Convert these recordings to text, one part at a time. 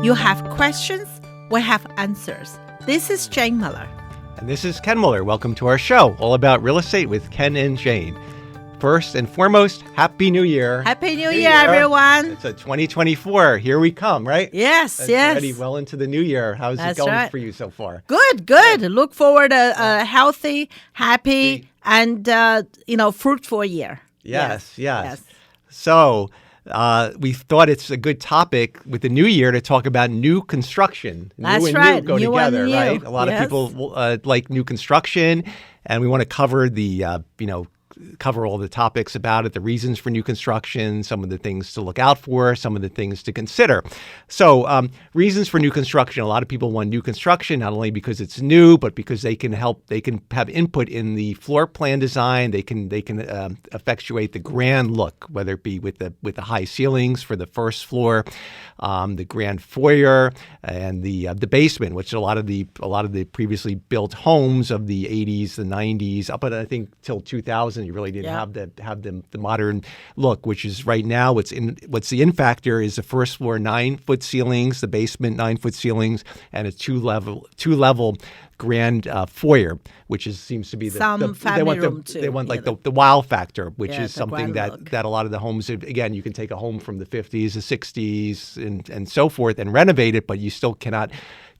You have questions, we have answers. This is Jane Miller. And this is Ken Muller. Welcome to our show, all about real estate with Ken and Jane. First and foremost, Happy New Year. Happy New Year, everyone. It's a 2024. Here we come, right? Yes, That's yes. Already well into the new year. How's That's it going right. for you so far? Good, good. Look forward to a healthy, happy, and, fruitful year. Yes. So we thought it's a good topic with the new year to talk about new construction. That's new and right. New go New and together, new. right? A lot of people like new construction, and we want to cover cover all the topics about it, the reasons for new construction, some of the things to look out for, some of the things to consider. So reasons for new construction. A lot of people want new construction, not only because it's new, but because they can have input in the floor plan design. They can effectuate the grand look, whether it be with the high ceilings for the first floor, the grand foyer, and the basement, which a lot of the previously built homes of the 80s, the 90s, up until I think till 2000. You really didn't have the modern look, which is right now. What's the in factor is the first floor 9-foot ceilings, the basement 9-foot ceilings, and a two level grand foyer, which seems to be family room too. They want the wow factor, which is something look. that a lot of the homes, again, you can take a home from the 50s, the 60s, and so forth and renovate it, but you still cannot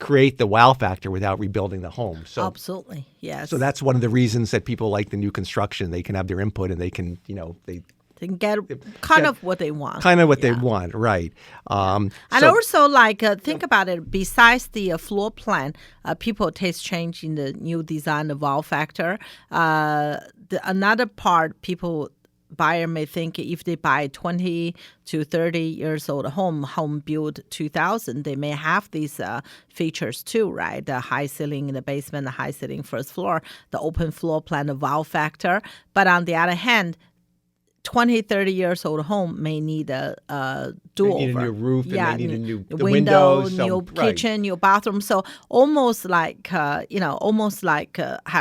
create the wow factor without rebuilding the home. So absolutely, yes. So that's one of the reasons that people like the new construction. They can have their input, and they can, they can get kind of what they want. Kind of what they want, right. And also, think about it, besides the floor plan, people taste change in the new design, the wow factor. Another part, buyer may think if they buy 20 to 30 years old home built 2000, they may have these features too, right? The high ceiling in the basement, the high ceiling first floor, the open floor plan, the wow factor. But on the other hand, 20, 30 years old home may need a do-over. They need a new roof, and they need a new windows, new kitchen, new bathroom. So almost have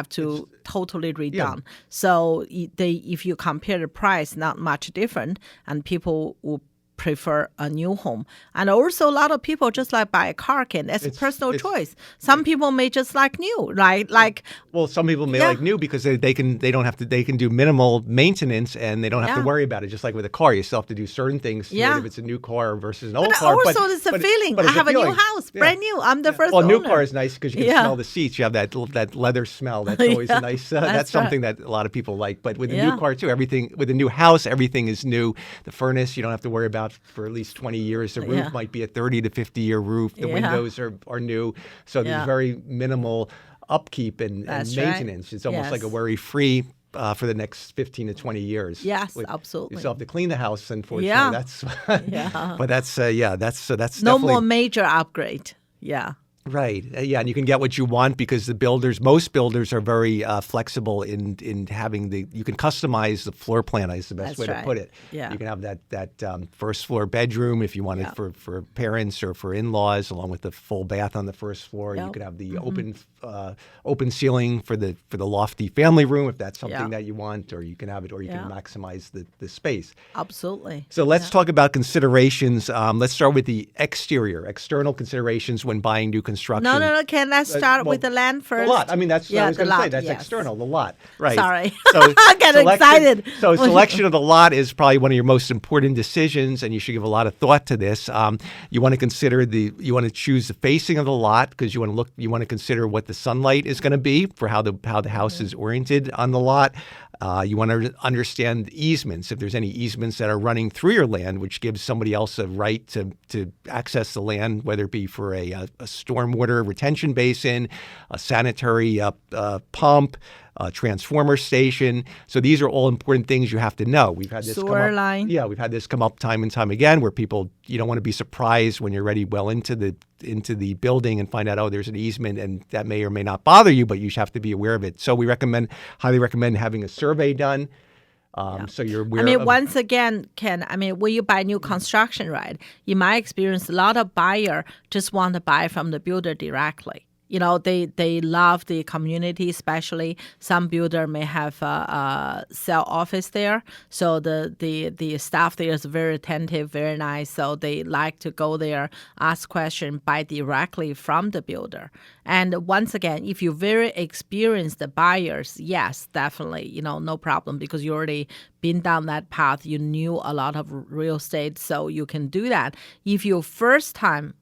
to totally redone. Yeah. So if you compare the price, not much different, and people will prefer a new home. And also a lot of people just buy a car. That's a personal choice. Some people may just like new, right? Well, some people may like new because they can do minimal maintenance and they don't have to worry about it. Just like with a car, you still have to do certain things to it if it's a new car versus an old car. Also, it's a feeling. I have a new house, brand new. I'm the first owner. Well, new car is nice because you can smell the seats. You have that leather smell. That's always a nice. That's something that a lot of people like. But with a new car too, with a new house, everything is new. The furnace, you don't have to worry about for at least 20 years. The roof might be a 30 to 50-year roof. The windows are new. So there's very minimal upkeep and maintenance. Right. It's almost like a worry-free for the next 15 to 20 years. Yes, absolutely. You still have to clean the house, unfortunately. Yeah. But that's no more major upgrade. Yeah. Right. And you can get what you want because most builders are very flexible in having you can customize the floor plan is the best way to put it. Yeah. You can have that first floor bedroom if you want it for parents or for in-laws, along with the full bath on the first floor. You can have the open ceiling for the lofty family room if that's something that you want, or you can have it, or you can maximize the space. Absolutely. So let's talk about considerations. Let's start with the external considerations when buying new construction. No. Ken, let's start with the land first. The lot. I mean, that's what I was going to say. That's external, the lot. Right. Sorry. I get excited. So selection of the lot is probably one of your most important decisions, and you should give a lot of thought to this. You want to you want to choose the facing of the lot because you want to consider what the sunlight is going to be for how the house is oriented on the lot. You want to understand easements, if there's any easements that are running through your land, which gives somebody else a right to access the land, whether it be for a stormwater retention basin, a sanitary pump, a transformer station. So these are all important things you have to know. We've had this sewer line. Yeah, we've had this come up time and time again where people, you don't want to be surprised when you're already well into the building and find out, there's an easement, and that may or may not bother you, but you have to be aware of it. So we highly recommend having a survey done. So you're aware once again, Ken, when you buy new construction, right, in my experience, a lot of buyer just want to buy from the builder directly. They love the community, especially some builder may have a cell office there. So the staff there is very attentive, very nice. So they like to go there, ask questions, buy directly from the builder. And once again, if you're very experienced buyers, yes, definitely, no problem because you already been down that path. You knew a lot of real estate, so you can do that. If you're first time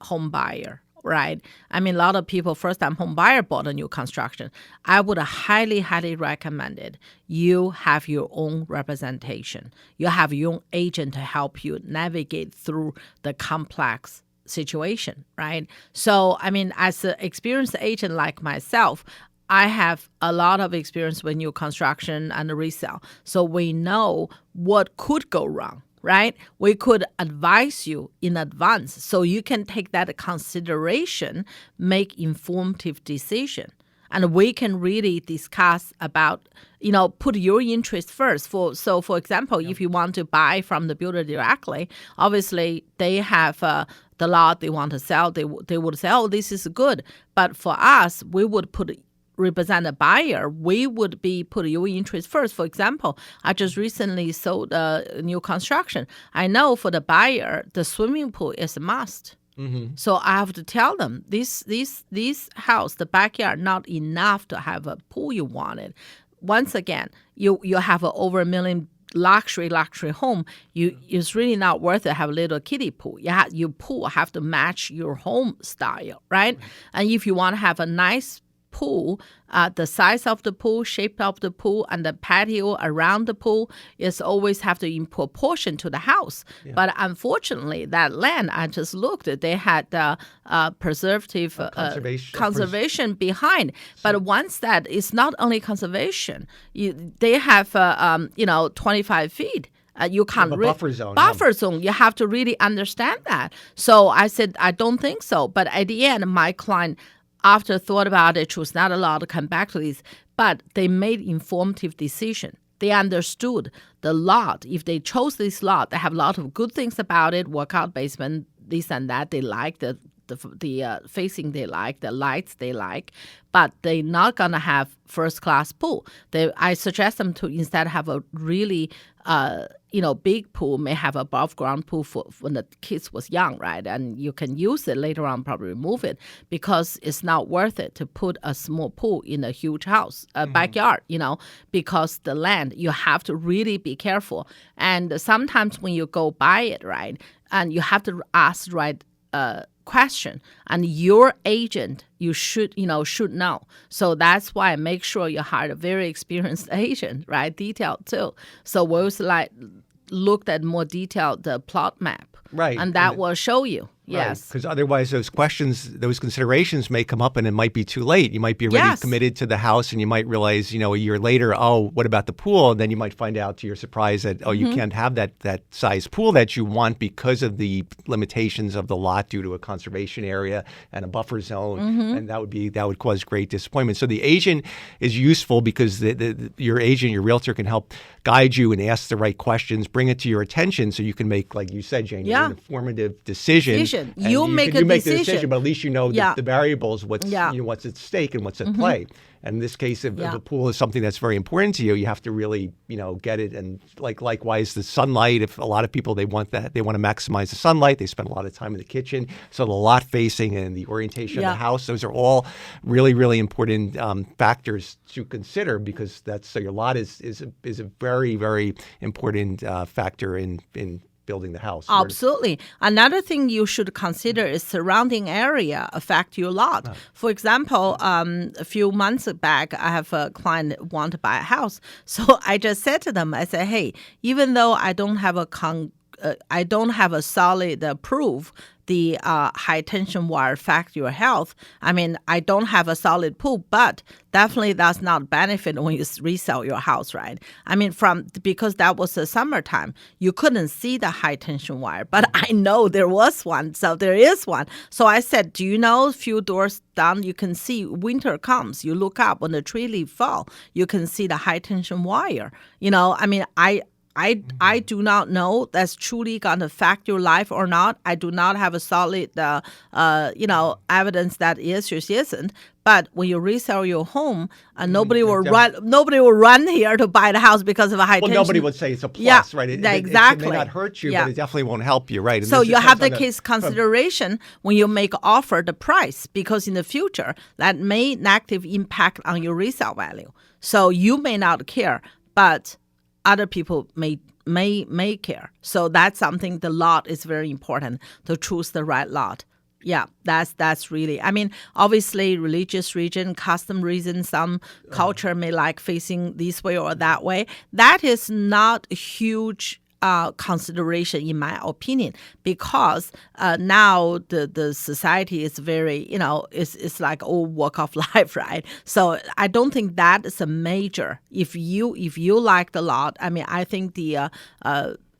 home buyer, right? I mean, a lot of people, first-time home buyer bought a new construction. I would highly, highly recommend it. You have your own representation. You have your own agent to help you navigate through the complex situation, right? So, I mean, as an experienced agent like myself, I have a lot of experience with new construction and resale. So we know what could go wrong. Right? We could advise you in advance so you can take that consideration, make informative decision. And we can really discuss about, put your interest first. For example, if you want to buy from the builder directly, obviously they have the lot they want to sell. They would say, oh, this is good. But for us, we would represent a buyer, we would be put your interest first. For example, I just recently sold a new construction. I know for the buyer, the swimming pool is a must. Mm-hmm. So I have to tell them this house, the backyard, not enough to have a pool you wanted. Once again, you have over $1 million luxury home. It's really not worth it to have a little kiddie pool. Your pool have to match your home style, right? And if you want to have a nice pool, the size of the pool, shape of the pool, and the patio around the pool is always have to in proportion to the house. Yeah. But unfortunately, that land, I just looked, they had preservative conservation behind. But once that, it's not only conservation. They have 25 feet. You can't buffer zone. You have to really understand that. So I said, I don't think so. But at the end, my client, after thought about it, she was not allowed to come back to this, but they made informative decision. They understood the lot. If they chose this lot, they have a lot of good things about it, workout basement, this and that. They like the facing they like, the lights they like, but they're not going to have first-class pool. I suggest them to instead have a really big pool, may have above ground pool for when the kids was young, right? And you can use it later on, probably remove it because it's not worth it to put a small pool in a huge house, backyard, because the land, you have to really be careful. And sometimes when you go buy it, right, and you have to ask the right question, and your agent should know. So that's why I make sure you hire a very experienced agent, right? Detailed too. So we also looked at more detailed the plot map, right? And that will show you. Yes. Because otherwise those considerations may come up and it might be too late. You might be already committed to the house and you might realize, a year later, oh, what about the pool? And then you might find out to your surprise that, you can't have that size pool that you want because of the limitations of the lot due to a conservation area and a buffer zone. And that would cause great disappointment. So the agent is useful because your agent, your realtor can help guide you and ask the right questions, bring it to your attention so you can make, like you said, Jane, an informative decision. You make the decision, but at least you know the variables, what's at stake and what's at play. And in this case, if a pool is something that's very important to you, you have to really, get it. And likewise, the sunlight. If a lot of people they want to maximize the sunlight, they spend a lot of time in the kitchen. So the lot facing and the orientation of the house, those are all really, really important factors to consider because so your lot is a very, very important factor in building the house. Absolutely. Another thing you should consider is surrounding area affect your lot. For example, a few months back, I have a client want to buy a house. So I just said to them, I said, hey, even though I don't have a solid proof the high tension wire affect your health. I mean, I don't have a solid pool, but definitely that's not benefit when you resell your house, right? I mean, because that was the summertime, you couldn't see the high tension wire, but I know there was one, so there is one. So I said, do you know a few doors down, you can see winter comes, you look up when the tree leaf fall, you can see the high tension wire. I mean, I do not know that's truly going to affect your life or not. I do not have a solid, evidence that yes or isn't. But when you resell your home, nobody will run here to buy the house because of a high tension. Well, nobody would say it's a plus, right? Exactly. It may not hurt you, but it definitely won't help you, right? And so you have the case consideration when you make offer the price, because in the future that may negative impact on your resale value. So you may not care, but other people may care. So that's something, the lot is very important to choose the right lot. Yeah, that's really, I mean, obviously religious reason, custom reason, some culture may like facing this way or that way. That is not a huge consideration, in my opinion, because now the society is very, it's like all walk of life, right? So I don't think that is a major. If you like the lot, I mean, I think the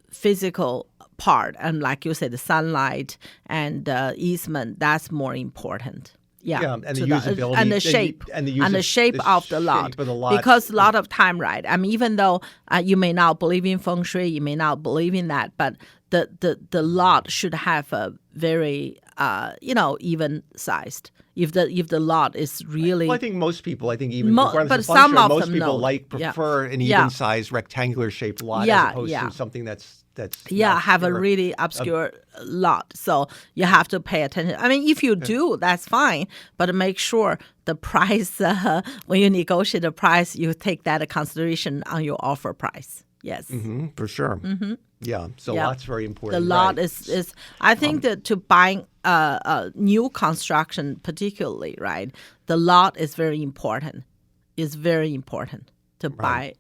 physical part, and like you said, the sunlight and easement, that's more important. Yeah, and the usability and the shape of the lot. Because a lot of time, right? I mean, even though you may not believe in feng shui, you may not believe in that, but the lot should have a very even sized. If the lot is really, well, I think most people, even but some of most them people prefer an even sized rectangular shaped lot as opposed to something that's have a really obscure lot. So you have to pay attention. I mean, if you do, that's fine, but make sure the price, when you negotiate the price, you take that into consideration on your offer price. Yes. Mm-hmm, for sure. Mm-hmm. Yeah. So lot's very important. The lot is I think that to buying new construction particularly, right, the lot is very important. It's very important to buy,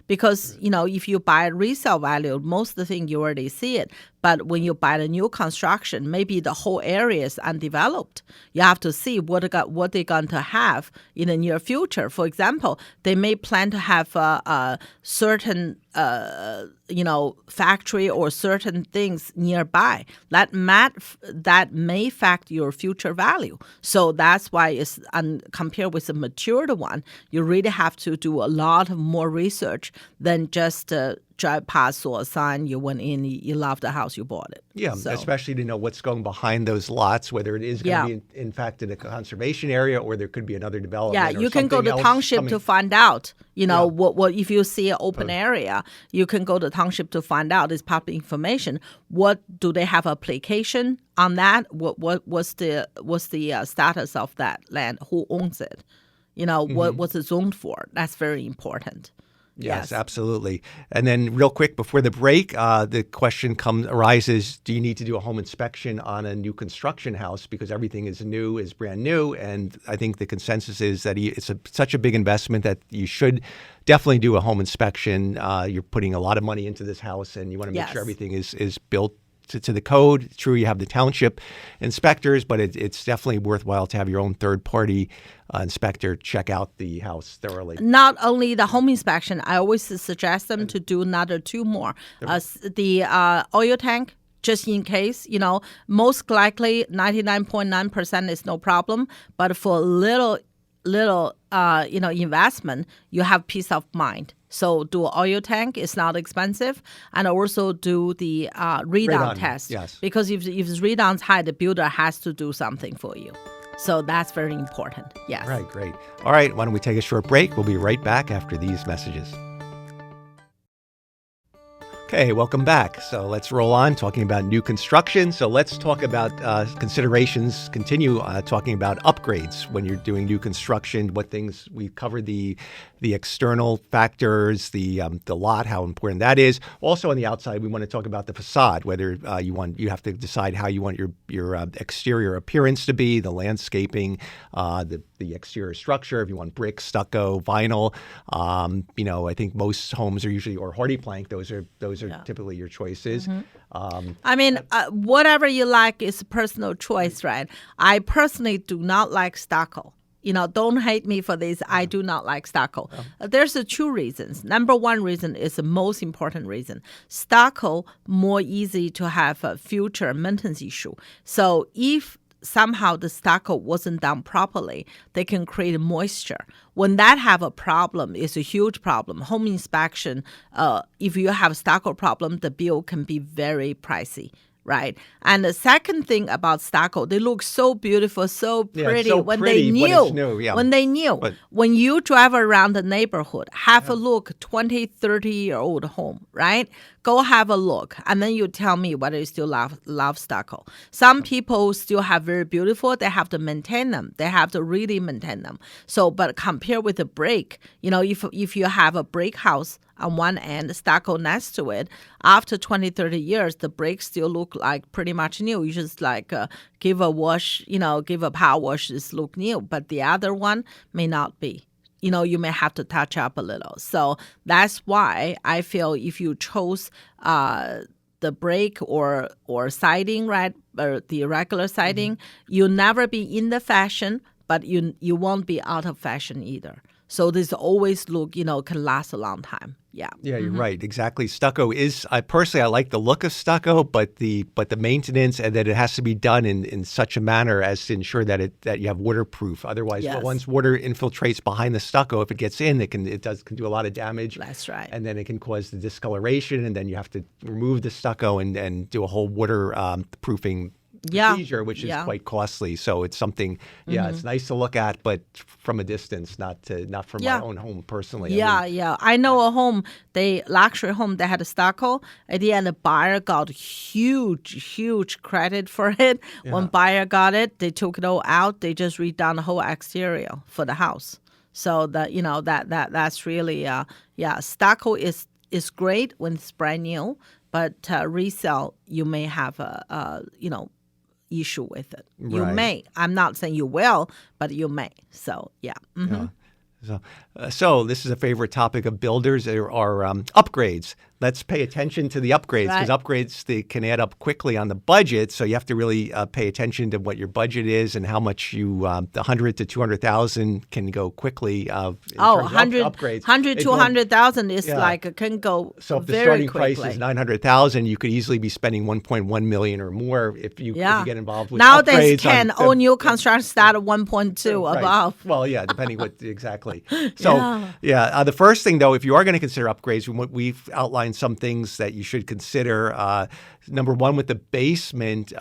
because, if you buy resale value, most of the thing you already see it. But when you buy the new construction, maybe the whole area is undeveloped. You have to see what they're going to have in the near future. For example, they may plan to have a certain factory or certain things nearby that may affect your future value. So that's why it's compared with a matured one, you really have to do a lot of more research than just drive past, saw a sign, you went in, you loved the house, you bought it. Yeah, so, especially to know what's going behind those lots, whether it is going to be, in fact, in a conservation area or there could be another development. Yeah, you can go to township to find out, what if you see an open area, you can go to township to find out. It's public information. What do they have application on that? What's the status of that land? Who owns it? What's it zoned for? That's very important. Yes, absolutely. And then real quick before the break, the question arises, do you need to do a home inspection on a new construction house because everything is brand new? And I think the consensus is that it's such a big investment that you should definitely do a home inspection. You're putting a lot of money into this house and you want to make sure everything is built to the code. True, you have the township inspectors, but it's definitely worthwhile to have your own third-party inspector check out the house thoroughly. Not only the home inspection, I always suggest them to do another two more. The oil tank, just in case, most likely 99.9% is no problem. But for little investment, you have peace of mind. So do an oil tank. It's not expensive. And also do the radon test. Yes. Because if the radon's high, the builder has to do something for you. So that's very important. Yes. Right, great. All right, why don't we take a short break? We'll be right back after these messages. Okay, welcome back. So let's roll on talking about new construction. So let's talk about considerations, continue talking about upgrades when you're doing new construction, what things we covered, the external factors, the lot, how important that is. Also on the outside, we want to talk about the facade, whether you have to decide how you want your exterior appearance to be, the landscaping, the exterior structure, if you want brick, stucco, vinyl. I think most homes are usually, or hardy plank, those are typically your choices. Mm-hmm. Whatever you like is a personal choice, right? I personally do not like stucco. Don't hate me for this. I do not like stucco. There's two reasons. Number one reason is the most important reason. Stucco more easy to have a future maintenance issue. So if somehow the stucco wasn't done properly, they can create moisture. When that have a problem, it's a huge problem. Home inspection, if you have stucco problem, the bill can be very pricey. Right. And the second thing about stucco, they look so beautiful, so pretty when they new. When they new. When you drive around the neighborhood, have a look, 20, 30-year-old home, right? Go have a look. And then you tell me whether you still love stucco. Some people still have very beautiful. They have to maintain them. They have to really maintain them. So, but compare with a brick, if you have a brick house on one end, stucco next to it, after 20, 30 years, the bricks still look like pretty much new. You just give a wash, give a power wash, just look new. But the other one may not be. You may have to touch up a little. So that's why I feel if you chose the brick or siding, right, or the regular siding, you'll never be in the fashion, but you won't be out of fashion either. So this always look, can last a long time. Yeah. Yeah, you're right. Exactly. Stucco is, I like the look of stucco, but the maintenance and that it has to be done in such a manner as to ensure that you have waterproof. Otherwise, once water infiltrates behind the stucco, if it gets in, it can do a lot of damage. That's right. And then it can cause the discoloration, and then you have to remove the stucco and do a whole water proofing procedure, which is quite costly. So it's something, it's nice to look at, but from a distance, not from my own home personally. Yeah. I know a home, luxury home, they had a stucco. At the end, the buyer got huge credit for it. Yeah. When buyer got it, they took it all out. They just redone the whole exterior for the house. So that's really stucco is great when it's brand new, but resale you may have a issue with it. You may. I'm not saying you will, but you may. So, yeah. Mm-hmm. So this is a favorite topic of builders are upgrades. Let's pay attention to the upgrades because upgrades they can add up quickly on the budget. So you have to really pay attention to what your budget is and how much the 100 to 200,000 can go quickly. 100 upgrades. 100 to 100,000 is can go. So if the very starting quickly. price is 900,000, you could easily be spending 1.1 million or more if you get involved with nowadays. Upgrades. All new construction start at 1.2 above. Well, depending what exactly. So the first thing though, if you are going to consider upgrades, we've outlined some things that you should consider. Number one, with the basement,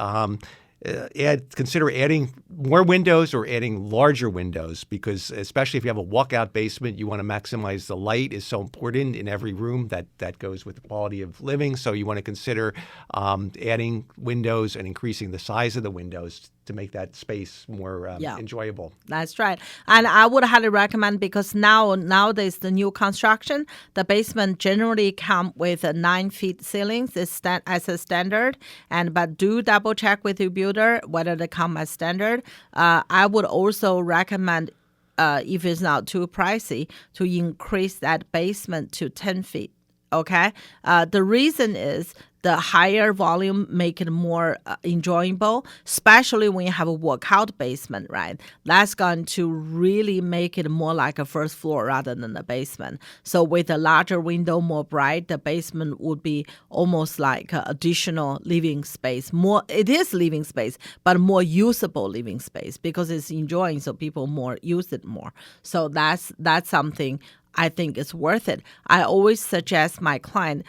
consider adding more windows or adding larger windows because especially if you have a walkout basement, you want to maximize the light is so important in every room that goes with the quality of living. So you want to consider adding windows and increasing the size of the windows to make that space more enjoyable. That's right. And I would highly recommend because nowadays the new construction, the basement generally come with 9 feet ceilings as a standard. But do double check with your builder whether they come as standard. I would also recommend, if it's not too pricey, to increase that basement to 10 feet. Okay? The reason is the higher volume make it more enjoyable, especially when you have a walkout basement, right? That's going to really make it more like a first floor rather than a basement. So with a larger window, more bright, the basement would be almost like an additional living space. It is living space, but more usable living space because it's enjoying, so people use it more. So that's something I think is worth it. I always suggest my client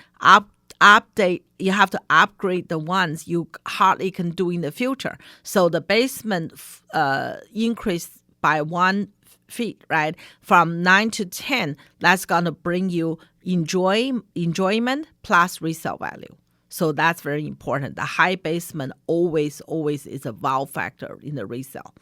update. You have to upgrade the ones you hardly can do in the future. So the basement increased by 1 feet, right? From 9 to 10, that's going to bring you enjoyment plus resale value. So that's very important. The high basement always is a wow factor in the resale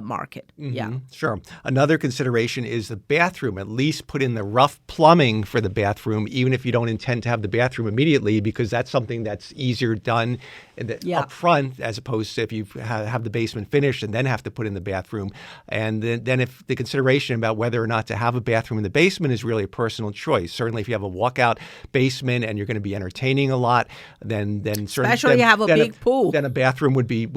market. Mm-hmm. Yeah. Sure. Another consideration is the bathroom. At least put in the rough plumbing for the bathroom, even if you don't intend to have the bathroom immediately, because that's something that's easier done up front as opposed to if you have the basement finished and then have to put in the bathroom. And then if the consideration about whether or not to have a bathroom in the basement is really a personal choice. Certainly if you have a walkout basement and you're going to be entertaining a lot, then especially you have a big pool. Then a bathroom would be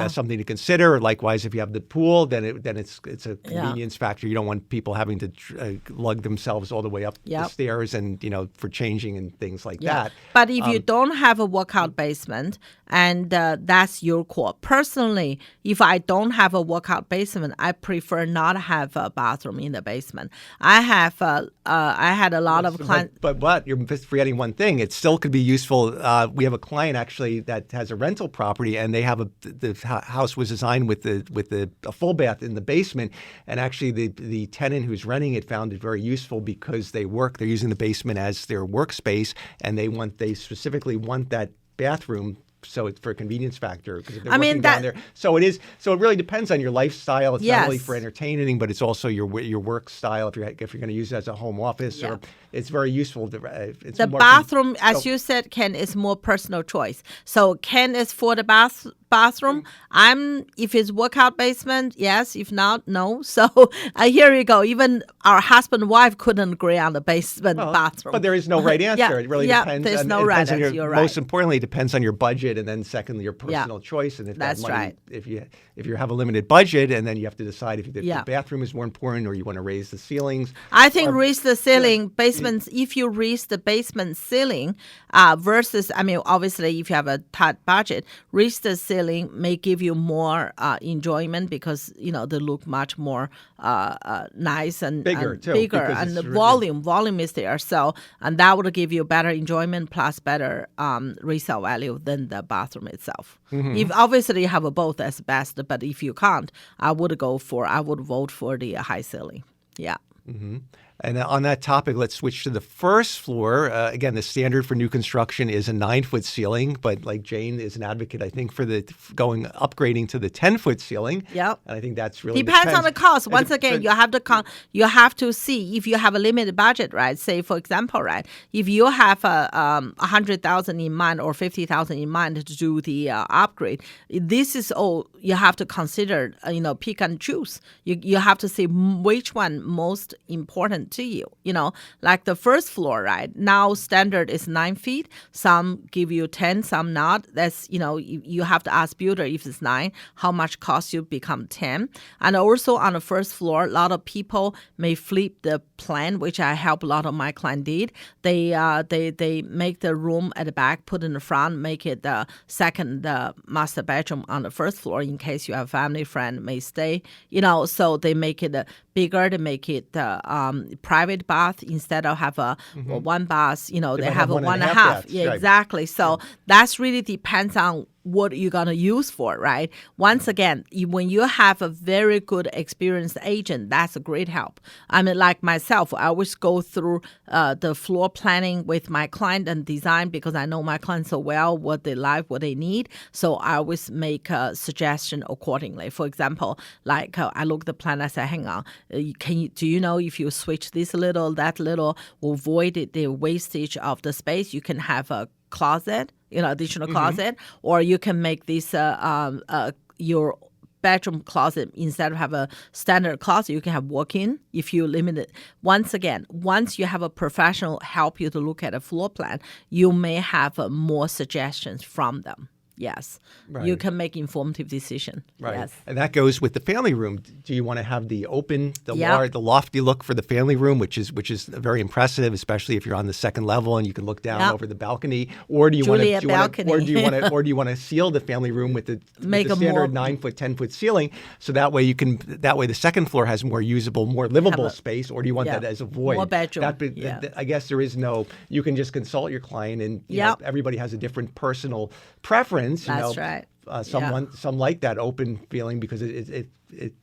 something to consider. Likewise, if you have the pool pool, then it's a convenience factor. You don't want people having to lug themselves all the way up the stairs and for changing and things like that. But if you don't have a workout basement, and that's your call. Personally, if I don't have a workout basement, I prefer not to have a bathroom in the basement. I had a lot of clients. But you're forgetting one thing. It still could be useful. We have a client actually that has a rental property, and they have the house was designed with a full bath in the basement, and actually the tenant who's renting it found it very useful because they're using the basement as their workspace, and they specifically want that bathroom. So it's for a convenience factor because if they're working down there. So it is. So it really depends on your lifestyle. It's not only for entertaining, but it's also your work style. If you're going to use it as a home office, or it's very useful. The bathroom, as you said, Ken, is more personal choice. So Ken is for the bathroom. If it's workout basement, yes. If not, no. So here you go. Even our husband and wife couldn't agree on the basement bathroom. But there is no right answer. It really depends. There's no right answer. You're right. Most importantly, it depends on your budget, and then secondly, your personal choice. And if that's that money, right. If you have a limited budget, and then you have to decide if the bathroom is more important or you want to raise the ceilings. I think raise the ceiling basements. If you raise the basement ceiling versus, obviously, if you have a tight budget, raise the ceiling may give you more enjoyment because they look much more nice and bigger too. Bigger and the volume is there. So and that would give you better enjoyment plus better resale value than the bathroom itself. Mm-hmm. If obviously you have both as best, but if you can't, I would vote for the high ceiling. Yeah. Mm-hmm. And on that topic, let's switch to the first floor. Again, the standard for new construction is a 9-foot ceiling, but like Jane is an advocate, I think, for upgrading to the 10-foot ceiling. Yep. And I think that's really depends on the cost. Once again, you have to see if you have a limited budget, right? Say, for example, right, if you have $100,000 in mind or $50,000 in mind to do the upgrade, this is all you have to consider. Pick and choose. You have to see which one most important to you, like the first floor, right? Now standard is 9 feet. Some give you 10, some not. That's, you have to ask builder if it's 9, how much cost you become 10. And also on the first floor, a lot of people may flip the plan, which I help a lot of my clients did. They make the room at the back, put in the front, make it the second master bedroom on the first floor in case you have a family friend may stay, so they make it bigger, they make it private bath instead of have a one bath, they have a 1.5. Yeah, right. Exactly. So that's really depends on what you're going to use for, right? Once again, when you have a very good experienced agent, that's a great help. Like myself, I always go through the floor planning with my client and design because I know my clients so well, what they like, what they need. So I always make a suggestion accordingly. For example, like I look at the plan, I say, hang on, do you know if you switch this little, that little, will avoid the wastage of the space, you can have a closet, additional closet, or you can make this your bedroom closet instead of have a standard closet, you can have walk-in if you limit it. Once again, once you have a professional help you to look at a floor plan, you may have more suggestions from them. Yes, right. You can make informative decision. Right, yes. And that goes with the family room. Do you want to have the open, the lofty look for the family room, which is very impressive, especially if you're on the second level and you can look down over the balcony, or do you want to seal the family room with the standard 9-foot, 10-foot ceiling, so that way the second floor has more usable, more livable space, or do you want that as a void? More bedroom. I guess there is no. You can just consult your client, and everybody has a different personal preference. That's right. Some like that open feeling because it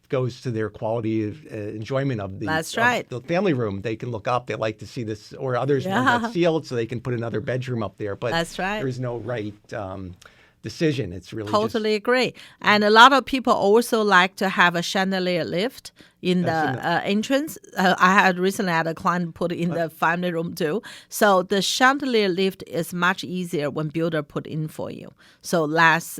goes to their quality of enjoyment of the the family room. They can look up. They like to see this, or others want that sealed so they can put another bedroom up there. But that's right. There is no right decision. It's really totally agree. And a lot of people also like to have a chandelier lift in the entrance. I had recently had a client put it in the family room too. So the chandelier lift is much easier when builder put in for you. So less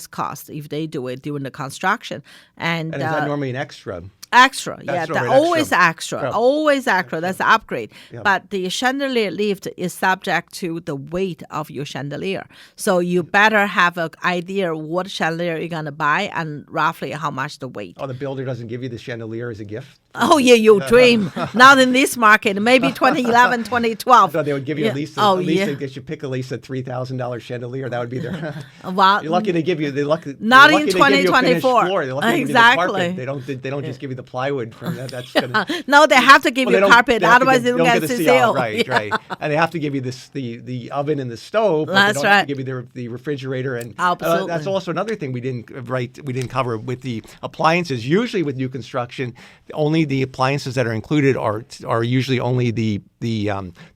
cost if they do it during the construction. And is that normally an extra? Extra, yeah, Extra, that right, always extra. extra, Yeah. always extra. That's an upgrade. Yeah. But the chandelier lift is subject to the weight of your chandelier. So you better have an idea what chandelier you're gonna buy and roughly how much the weight. Oh, the builder doesn't give you the chandelier as a gift? Oh yeah, you dream. Not in this market. Maybe 2011, 2012. So they would give you Yeah. at least they should pick at least a $3,000 chandelier. That would be their. Well, You're lucky to give you. not they're in lucky to give you a finished 2024. floor. They're lucky to give you the Exactly. carpet. They don't just give you the plywood from that. That's gonna. No, they have to give Well, you carpet, they have to otherwise give- they don't get the CCO. Right, Yeah. right. And they have to give you the oven and the stove. But That's they don't have right. to give you the refrigerator and Absolutely. that's also another thing we didn't cover with the appliances. Usually with new construction, only the appliances that are included are usually only the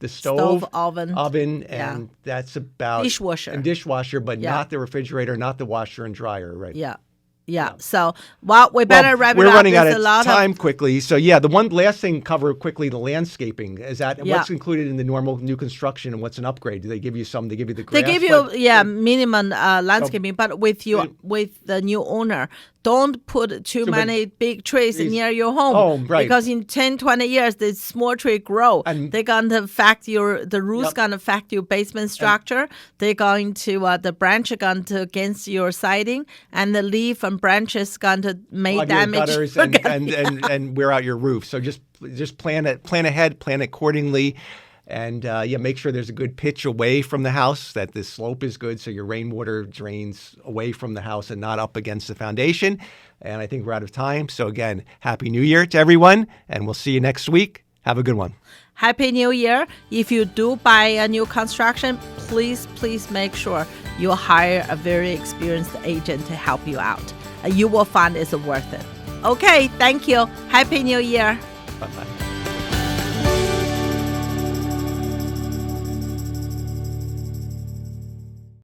stove, oven, and that's about dishwasher, but not the refrigerator, not the washer and dryer, right? Yeah. So, we better wrap it up. We're running out There's of a lot time quickly. So, the one last thing, cover quickly the landscaping. Is that what's included in the normal new construction and what's an upgrade? Do they give you some? They give you the grass? They give you, minimum landscaping, but with the new owner, don't put too many big trees near your home. Right. Because in 10, 20 years, the small tree grow. And they're going to affect the root's going to affect your basement structure. They're going to, the branch are going to against your siding, and the leaf and branches going to make damage. Gutters and wear out your roof. So just plan ahead, plan accordingly. And make sure there's a good pitch away from the house, that the slope is good so your rainwater drains away from the house and not up against the foundation. And I think we're out of time. So again, Happy New Year to everyone, and we'll see you next week. Have a good one. Happy New Year. If you do buy a new construction, please make sure you hire a very experienced agent to help you out. You will find it's worth it. Okay, thank you. Happy New Year. Bye-bye.